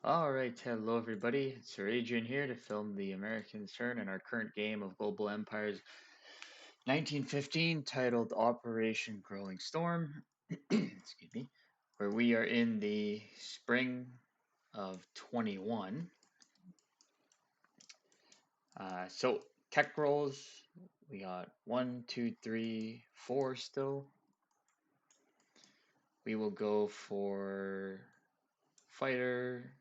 Alright, hello everybody. It's Sir Adrian here to film the Americans' turn in our current game of Global Empires 1915 titled Operation Growing Storm, excuse me, where we are in the spring of 21. So tech rolls, we got 1, 2, 3, 4 still. We will go for fighter,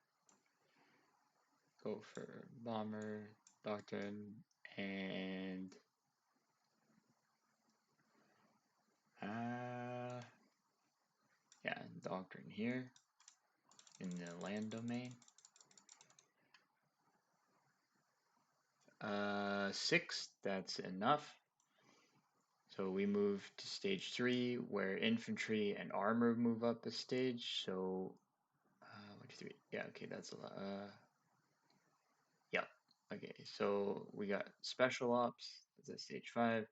go for bomber, doctrine, and yeah, doctrine here in the land domain. 6, that's enough. So we move to stage 3, where infantry and armor move up a stage. So, 1, 2, 3. Yeah, okay, that's a lot. Yeah. Okay, so we got special ops, that's at stage 5.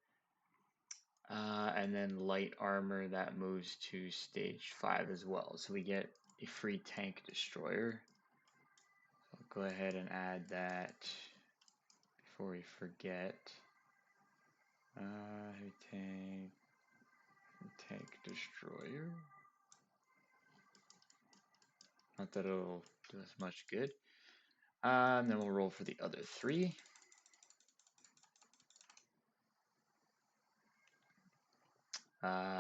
And then light armor that moves to stage 5 as well. So we get a free tank destroyer. So I'll go ahead and add that before we forget. Tank destroyer. Not that it'll do us much good. And then we'll roll for the other 3.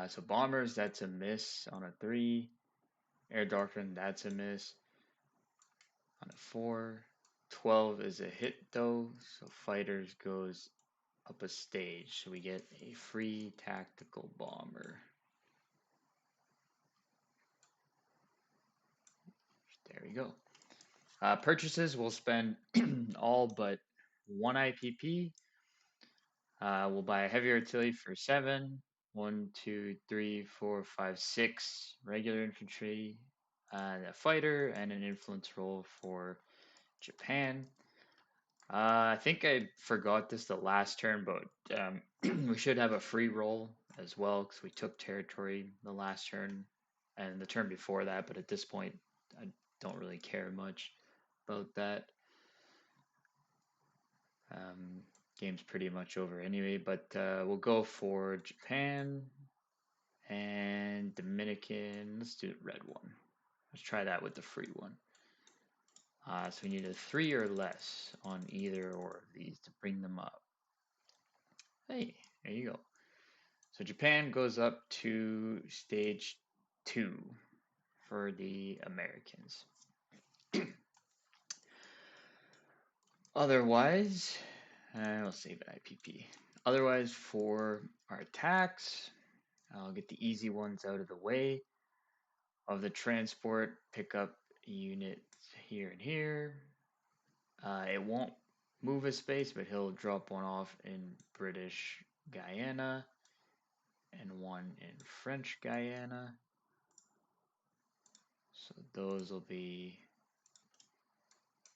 So bombers, that's a miss on a 3. Air doctrine, that's a miss on a 4. 12 is a hit though, so fighters goes up a stage, so we get a free tactical bomber. There we go. Purchases, we'll spend all but 1 IPP. We'll buy a heavy artillery for 7. 1, 2, 3, 4, 5, 6 regular infantry, a fighter, and an influence roll for Japan. I think I forgot this the last turn, but we should have a free roll as well because we took territory the last turn and the turn before that. But at this point, I don't really care much about that. Game's pretty much over anyway, but we'll go for Japan and Dominican. Let's do the red one. Let's try that with the free one. So we need a 3 or less on either or of these to bring them up. Hey, there you go. So Japan goes up to stage 2 for the Americans. Otherwise, we'll save an IPP. Otherwise, for our attacks, I'll get the easy ones out of the way. Of the transport, pick up units here and here. It won't move a space, but he'll drop one off in British Guyana and one in French Guyana. So those will be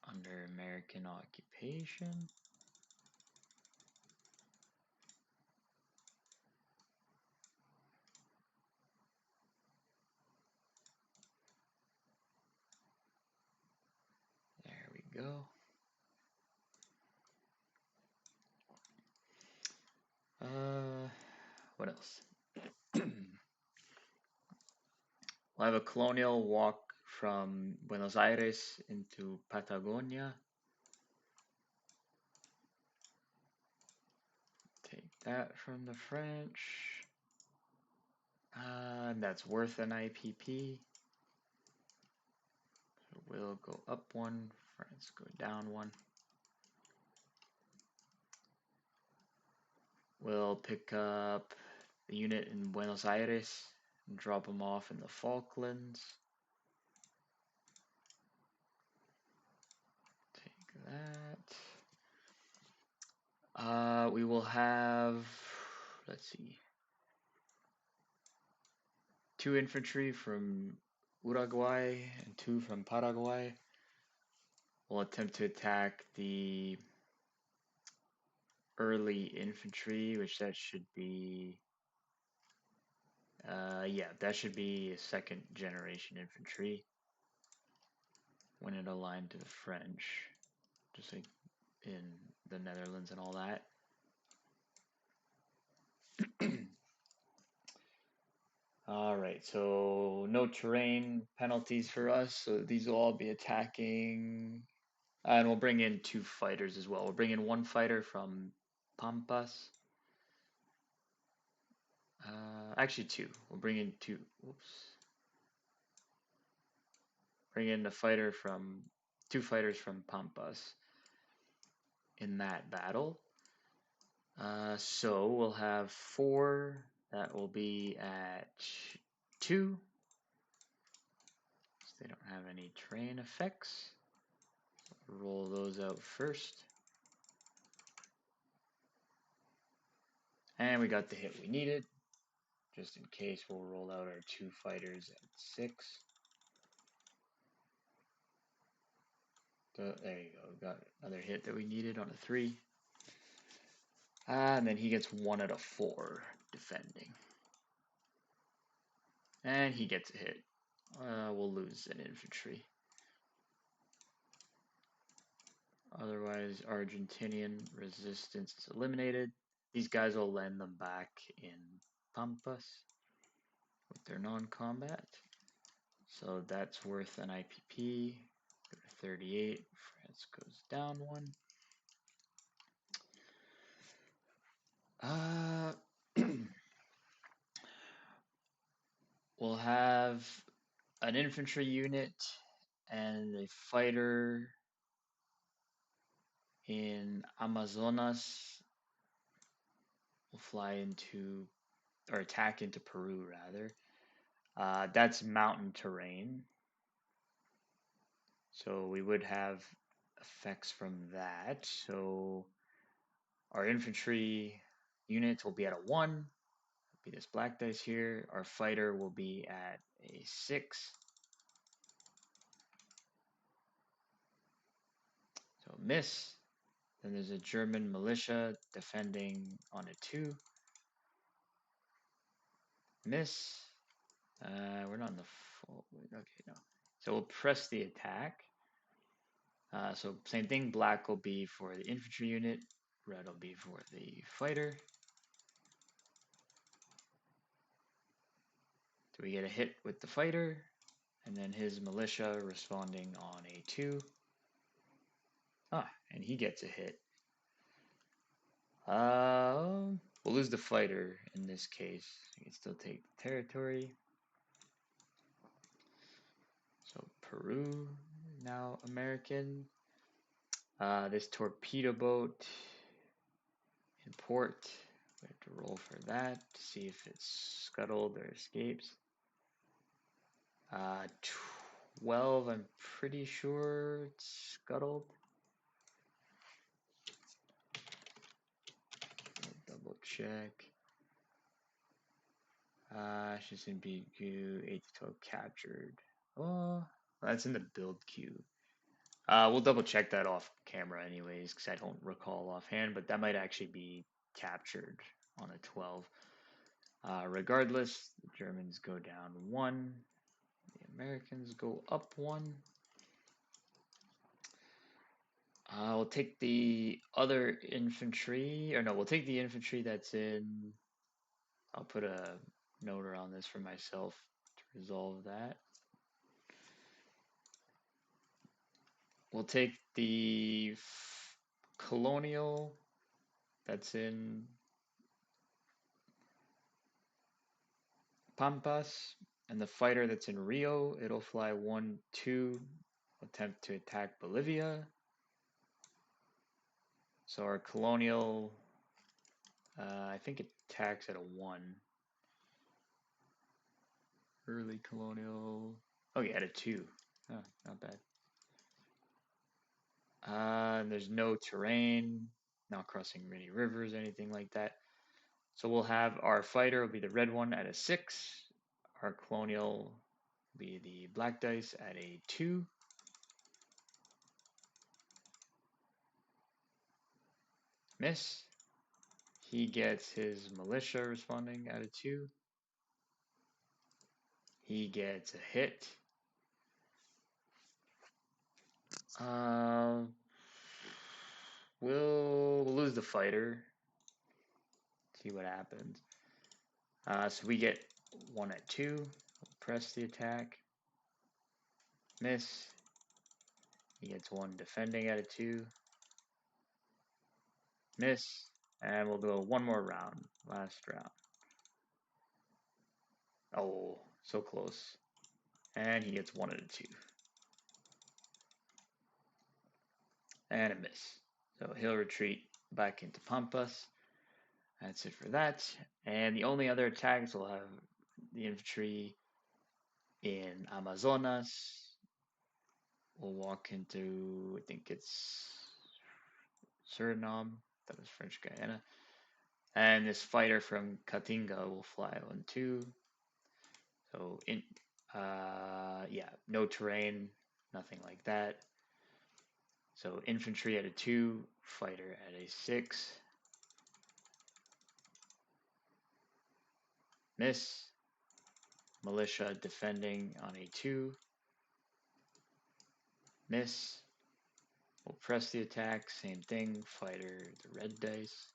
under American occupation. There we go. What else? We'll have a colonial walk from Buenos Aires into Patagonia. Take that from the French. That's worth an IPP. So we'll go up 1, France go down 1. We'll pick up the unit in Buenos Aires and drop them off in the Falklands. Take that. We will have, let's see, 2 infantry from Uruguay and 2 from Paraguay. We'll attempt to attack the early infantry, which that should be, yeah, that should be a 2nd generation infantry. when it aligned to the French, just like in the Netherlands and all that. All right, so no terrain penalties for us. So these will all be attacking. And we'll bring in 2 fighters as well. We'll bring in 1 fighter from Pampas. Actually 2. We'll bring in 2. Whoops. Bring in the fighter from 2 fighters from Pampas in that battle. So we'll have 4 that will be at 2. So they don't have any terrain effects. Roll those out first. And we got the hit we needed. Just in case, we'll roll out our 2 fighters at 6. So there you go. We got another hit that we needed on a 3. And then he gets 1 out of 4 defending. And he gets a hit. We'll lose an infantry. Otherwise, Argentinian resistance is eliminated. These guys will land them back in Pampas with their non-combat. So that's worth an IPP. Go to 38. France goes down 1. We'll have an infantry unit and a fighter in Amazonas. Will fly into, or attack into Peru rather. That's mountain terrain. So we would have effects from that. So our infantry units will be at a 1. Be this black dice here. Our fighter will be at a 6. So miss. Then there's a German militia defending on a 2. Miss. We're not in the full. Okay, no. So we'll press the attack. So same thing. Black will be for the infantry unit. Red will be for the fighter. So we get a hit with the fighter, and then his militia responding on a 2. And he gets a hit. We'll lose the fighter in this case. We can still take the territory. So Peru, now American. This torpedo boat in port. We have to roll for that to see if it's scuttled or escapes. 12, I'm pretty sure it's scuttled. Double check. She's in BQ, 8 to 12 captured. Oh, that's in the build queue. We'll double check that off camera anyways, because I don't recall offhand, but that might actually be captured on a 12. Regardless, the Germans go down 1. The Americans go up 1. We'll take the other infantry, or no, we'll take the infantry that's in. I'll put a note around this for myself to resolve that. We'll take the colonial that's in Pampas and the fighter that's in Rio. It'll fly 1, 2, attempt to attack Bolivia. So our colonial, I think it attacks at a 1. Early colonial. Oh yeah, at a 2. Oh, not bad. And there's no terrain, not crossing many rivers, anything like that. So we'll have our fighter will be the red one at a 6. Our colonial will be the black dice at a 2. Miss. He gets his militia responding at a 2. He gets a hit. the fighter. See what happens. So we get 1 at 2. Press the attack. Miss. He gets 1 defending at a 2. Miss. And we'll go one more round. Last round. Oh, so close. And he gets 1 at a 2. And a miss. So he'll retreat back into Pampas. That's it for that. And the only other attacks will have the infantry in Amazonas. We'll walk into, I think it's Suriname. That was French Guyana. And this fighter from Katinga will fly on 2. So, yeah, no terrain, nothing like that. So, infantry at a 2, fighter at a 6. Miss. Militia defending on a 2. Miss. We'll press the attack, same thing, fighter, the red dice.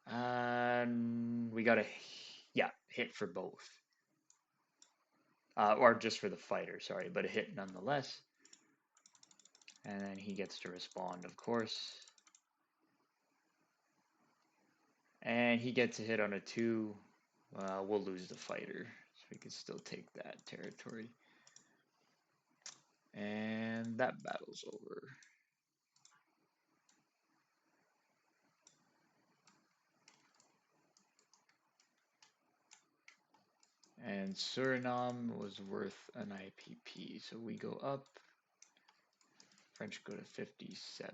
And we got a, yeah, hit for both. Or just for the fighter, sorry, but a hit nonetheless. And then he gets to respond, of course. And he gets a hit on a 2. We'll lose the fighter, so we can still take that territory. And that battle's over. And Suriname was worth an IPP, so we go up. French go to 57.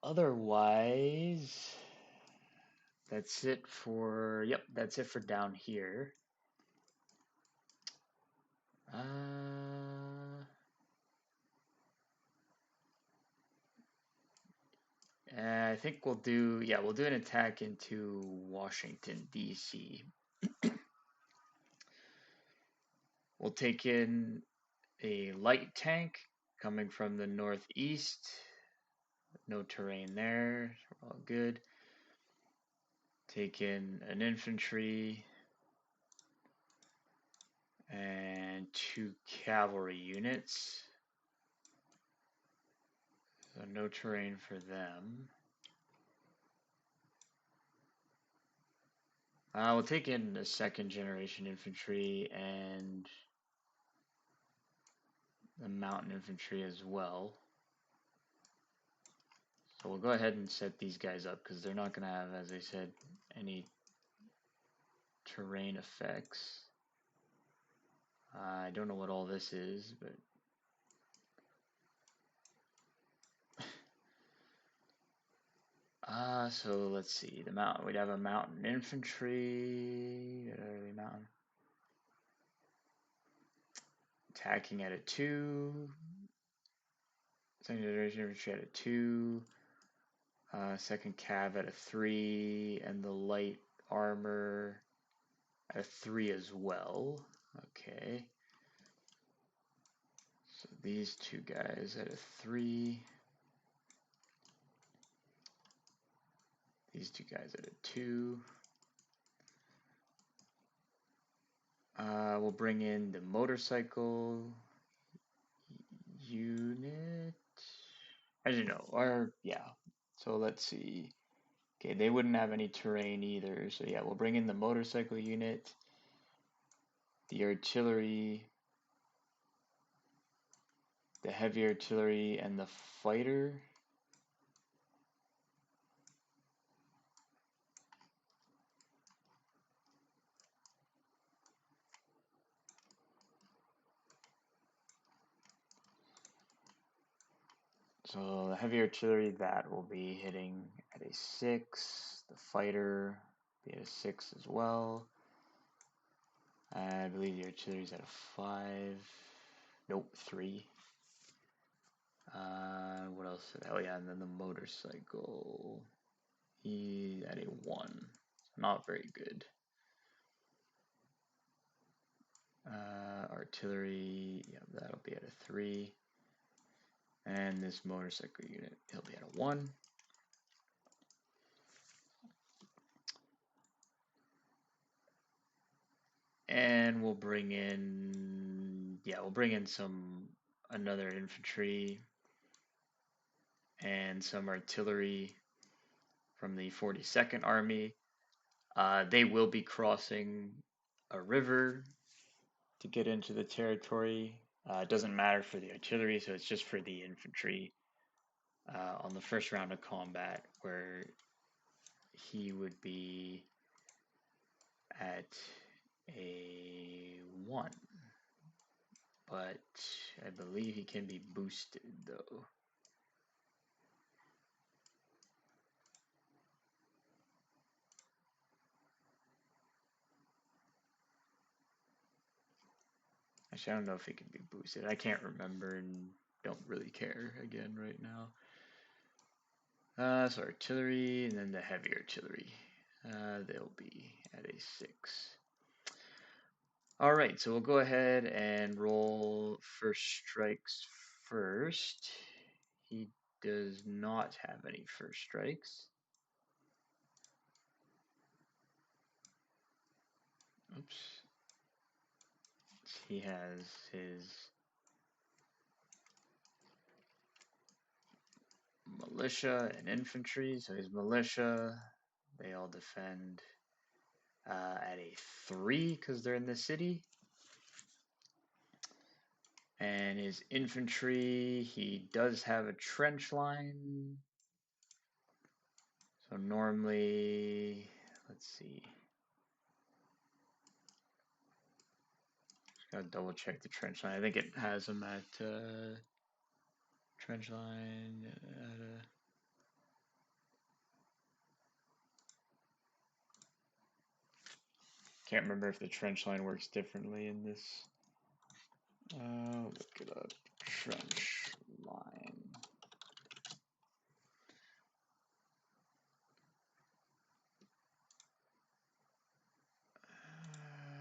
Otherwise, that's it for, yep, that's it for down here. I think we'll do, yeah, we'll do an attack into Washington, D.C. We'll take in a light tank coming from the northeast. No terrain there, we're all good. Take in an infantry and 2 cavalry units. So no terrain for them. We'll take in the 2nd generation infantry and the mountain infantry as well. So we'll go ahead and set these guys up because they're not going to have, as I said, any terrain effects. I don't know what all this is, but so let's see. The mountain. We'd have a mountain infantry. Mountain attacking at a 2. 2nd generation infantry at a 2. 2nd cav at a 3, and the light armor at a 3 as well. Okay. So these 2 guys at a 3. These 2 guys at a 2. We'll bring in the motorcycle unit. As you know, or yeah. So let's see. Okay, they wouldn't have any terrain either. So yeah, we'll bring in the motorcycle unit, the artillery, the heavy artillery, and the fighter. So the heavy artillery, that will be hitting at a 6. The fighter be at a 6 as well. I believe the artillery is at a 5. Nope, 3. What else? Oh yeah, and then the motorcycle. He at a 1. Not very good. artillery, yeah, that'll be at a 3. And this motorcycle unit, he'll be at a 1. And we'll bring in, yeah, we'll bring in another infantry and some artillery from the 42nd Army. They will be crossing a river to get into the territory. It doesn't matter for the artillery, so it's just for the infantry on the first round of combat, where he would be at a 1. But I believe he can be boosted, though. Actually, I don't know if he can be boosted. I can't remember and don't really care again right now. So artillery and then the heavy artillery. They'll be at a 6. All right, so we'll go ahead and roll first strikes first. He does not have any first strikes. Oops. He has his militia and infantry. So his militia, they all defend at a 3 because they're in the city. And his infantry, he does have a trench line. So normally, let's see. Just gotta double check the trench line. I think it has them at trench line. Can't remember if the trench line works differently in this. Look it up. Trench line.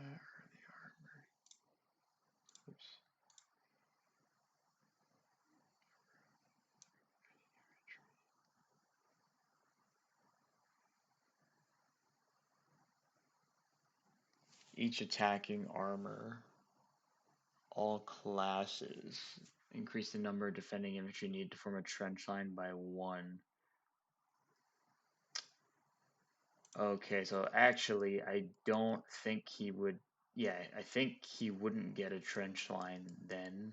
Early armor. Oops. Each attacking armor, all classes, increase the number of defending infantry needed to form a trench line by 1. Okay, so actually, I don't think he would. Yeah, I think he wouldn't get a trench line then.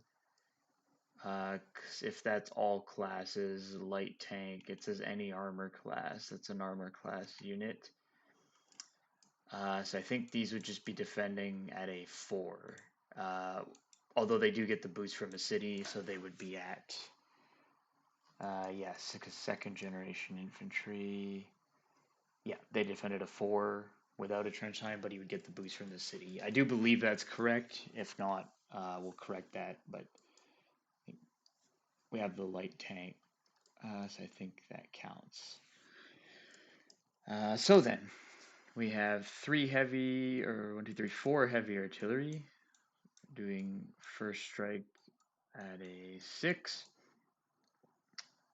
'Cause if that's all classes, light tank, it says any armor class. That's an armor class unit. So I think these would just be defending at a 4. Although they do get the boost from a city, so they would be at, yes, because second generation infantry. Yeah, they defended a 4 without a trench line, but he would get the boost from the city. I do believe that's correct. If not, we'll correct that. But we have the light tank, so I think that counts. So then, we have 4 heavy artillery doing first strike at a 6,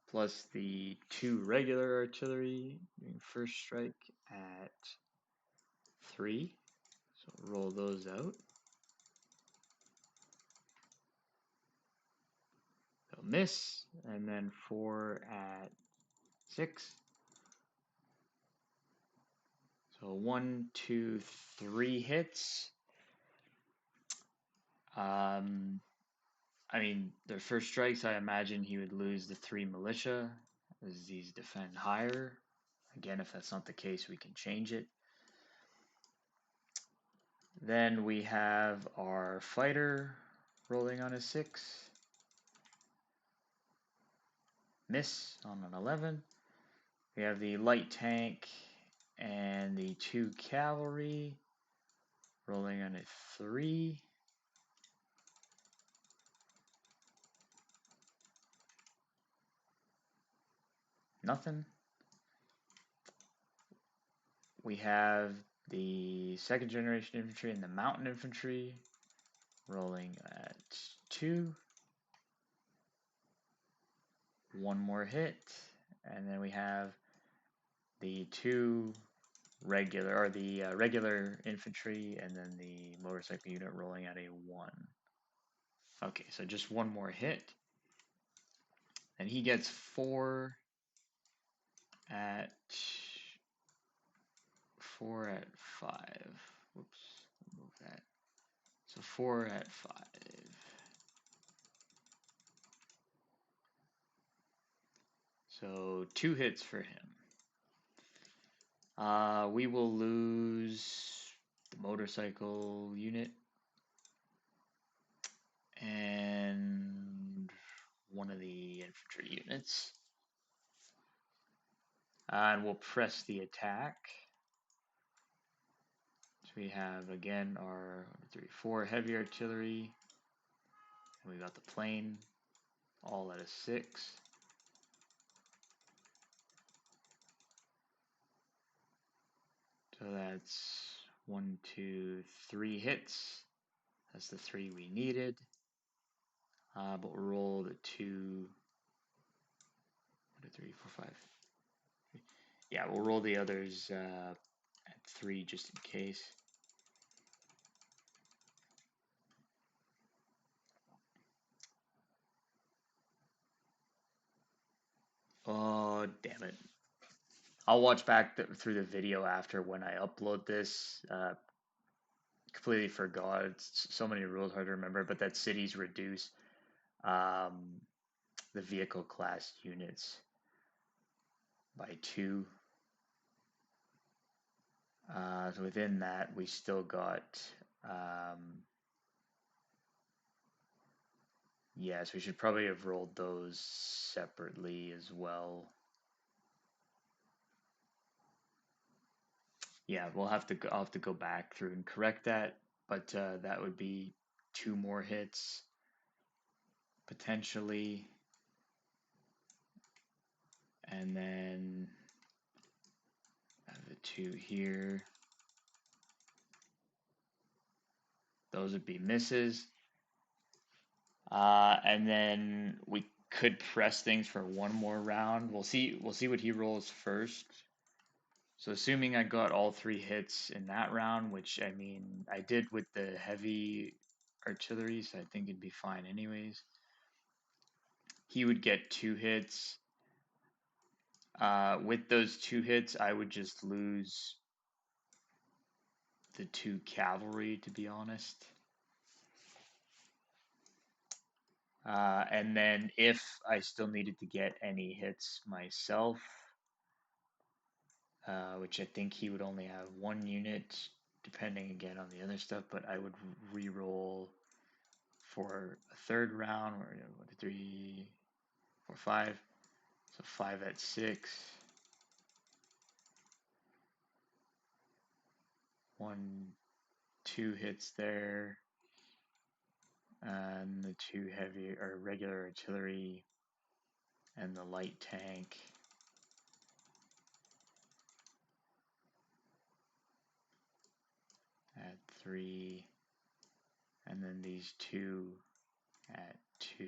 plus the 2 regular artillery doing first strike at 3. So roll those out. They'll miss, and then 4 at 6. So 1, 2, 3 hits. I mean, their first strikes, I imagine he would lose the 3 militia, as these defend higher. Again, if that's not the case, we can change it. Then we have our fighter rolling on a 6. Miss on an 11. We have the light tank and the 2 cavalry rolling on a 3. Nothing. We have the second generation infantry and the mountain infantry rolling at 2. One more hit, and then we have the two regular infantry, and then the motorcycle unit rolling at a 1. Okay, so just one more hit, and he gets 4 at 5. Whoops, move that. So 4 at 5. So 2 hits for him. We will lose the motorcycle unit and one of the infantry units. And we'll press the attack. So we have again our 4 heavy artillery. And we got the plane all at a 6. So that's 1, 2, 3 hits. That's the 3 we needed. But we'll roll the 2, 1, 2, 3, 4, 5. Yeah, we'll roll the others at 3 just in case. Oh, damn it. I'll watch back through the video after when I upload this. Completely forgot. It's so many rules hard to remember, but that cities reduce um, the vehicle class units by 2. So within that, we still got, yes, we should probably have rolled those separately as well. Yeah, I'll have to go back through and correct that, but that would be 2 more hits potentially, and then have the 2 here. Those would be misses. And then we could press things for one more round. We'll see what he rolls first. So assuming I got all 3 hits in that round, which I mean I did with the heavy artillery, so I think it'd be fine anyways. He would get 2 hits. With those 2 hits, I would just lose the 2 cavalry, to be honest. And then if I still needed to get any hits myself, which I think he would only have 1 unit, depending again on the other stuff, but I would re-roll for a 3rd round, or 1, 2, 3, 4, 5. So 5 at 6. 1, 2 hits there. And the 2 heavy or regular artillery and the light tank. At 3. And then these 2 at 2.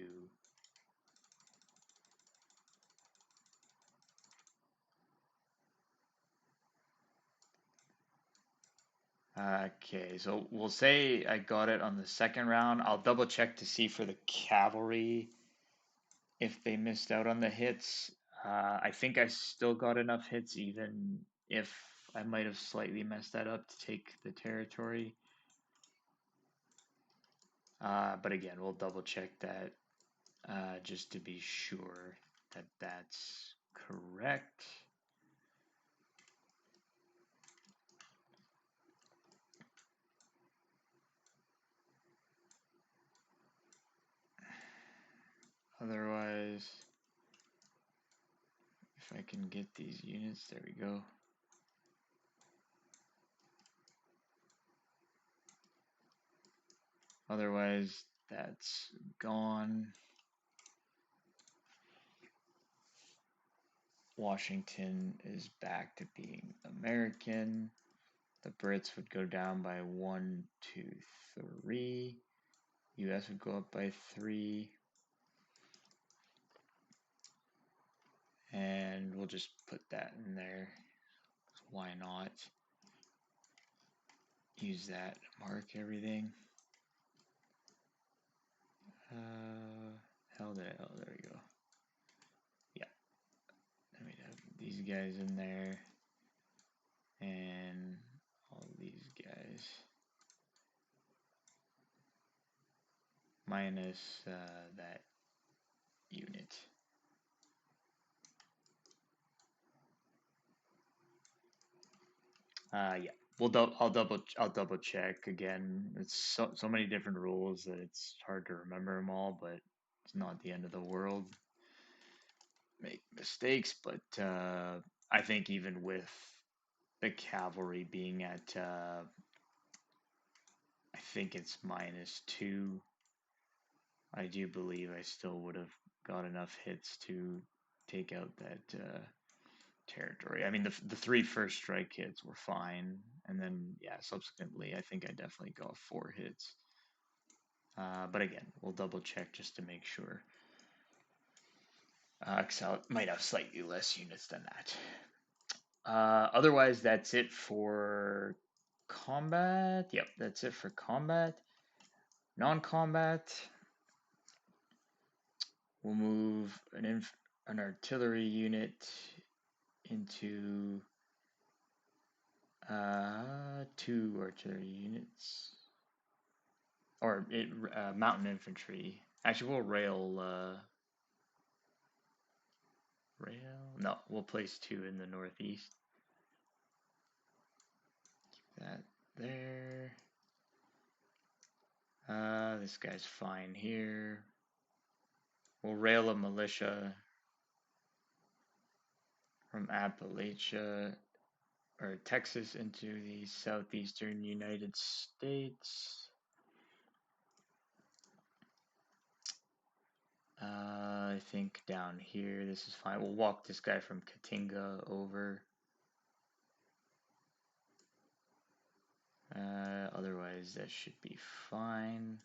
Okay, so we'll say I got it on the 2nd round. I'll double check to see for the cavalry if they missed out on the hits. I think I still got enough hits, even if I might have slightly messed that up to take the territory. But again, we'll double check that just to be sure that that's correct. Otherwise, if I can get these units, there we go. Otherwise, that's gone. Washington is back to being American. The Brits would go down by 1, 2, 3. U.S. would go up by 3. And we'll just put that in there. Why not? Use that to mark everything. Hell did I, oh, there we go. Yeah. Let me have these guys in there. And all these guys. Minus that unit. Yeah. I'll double check again. It's so many different rules that it's hard to remember them all, but it's not the end of the world. Make mistakes, but I think even with the cavalry being at, I think it's -2. I do believe I still would have got enough hits to take out that territory. I mean, the 3 first strike hits were fine, and then yeah, subsequently I think I definitely got 4 hits. But again, we'll double check just to make sure. Because I might have slightly less units than that. Otherwise, that's it for combat. Yep, that's it for combat. Non-combat, we'll move an artillery unit into 2 artillery units, or mountain infantry. Actually, we'll rail. No, we'll place 2 in the northeast. Keep that there. This guy's fine here. We'll rail a militia from Appalachia or Texas into the southeastern United States. I think down here this is fine. We'll walk this guy from Katinga over. Otherwise, that should be fine.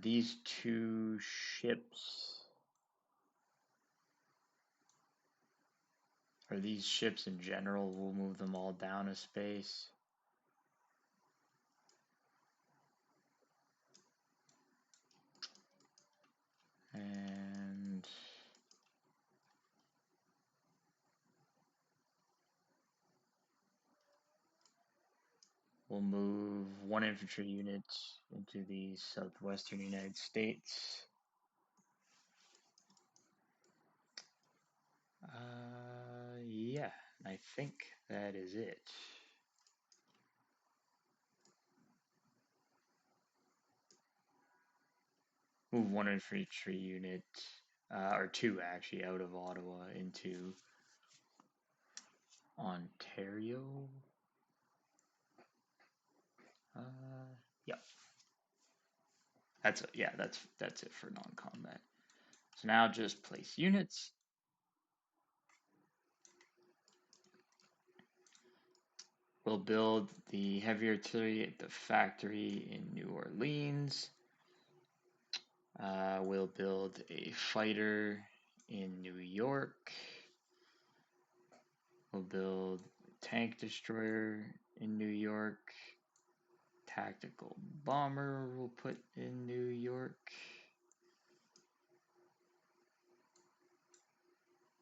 These 2 ships, or these ships in general, we'll move them all down a space. And we'll move 1 infantry unit into the southwestern United States. Yeah, I think that is it. Move 1 infantry unit, or 2 actually, out of Ottawa into Ontario. Yep. That's it for non-combat. So now just place units. We'll build the heavy artillery at the factory in New Orleans. We'll build a fighter in New York. We'll build a tank destroyer in New York. Tactical bomber we'll put in New York.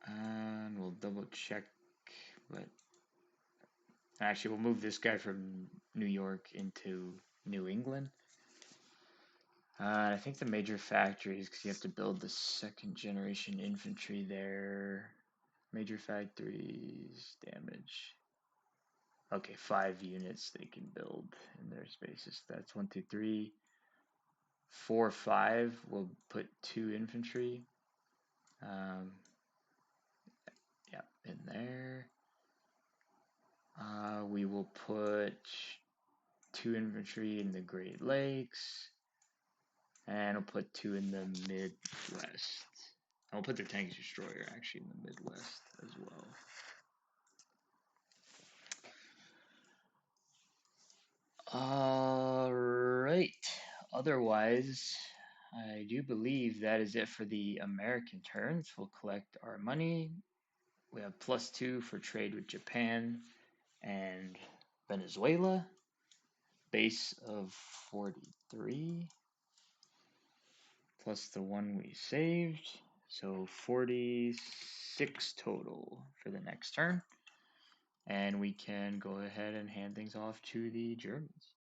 And we'll double check, but actually we'll move this guy from New York into New England. I think the major factories, because you have to build the 2nd generation infantry there. Major factories, damage. Okay, 5 units they can build in their spaces. That's 1, 2, 3, 4, 5. We'll put 2 infantry. Yeah, in there. We will put 2 infantry in the Great Lakes. And we'll put 2 in the Midwest. I'll put their tank destroyer actually in the Midwest as well. All right. Otherwise, I do believe that is it for the American turns. We'll collect our money. We have +2 for trade with Japan and Venezuela. Base of 43 plus the one we saved. So 46 total for the next turn. And we can go ahead and hand things off to the Germans.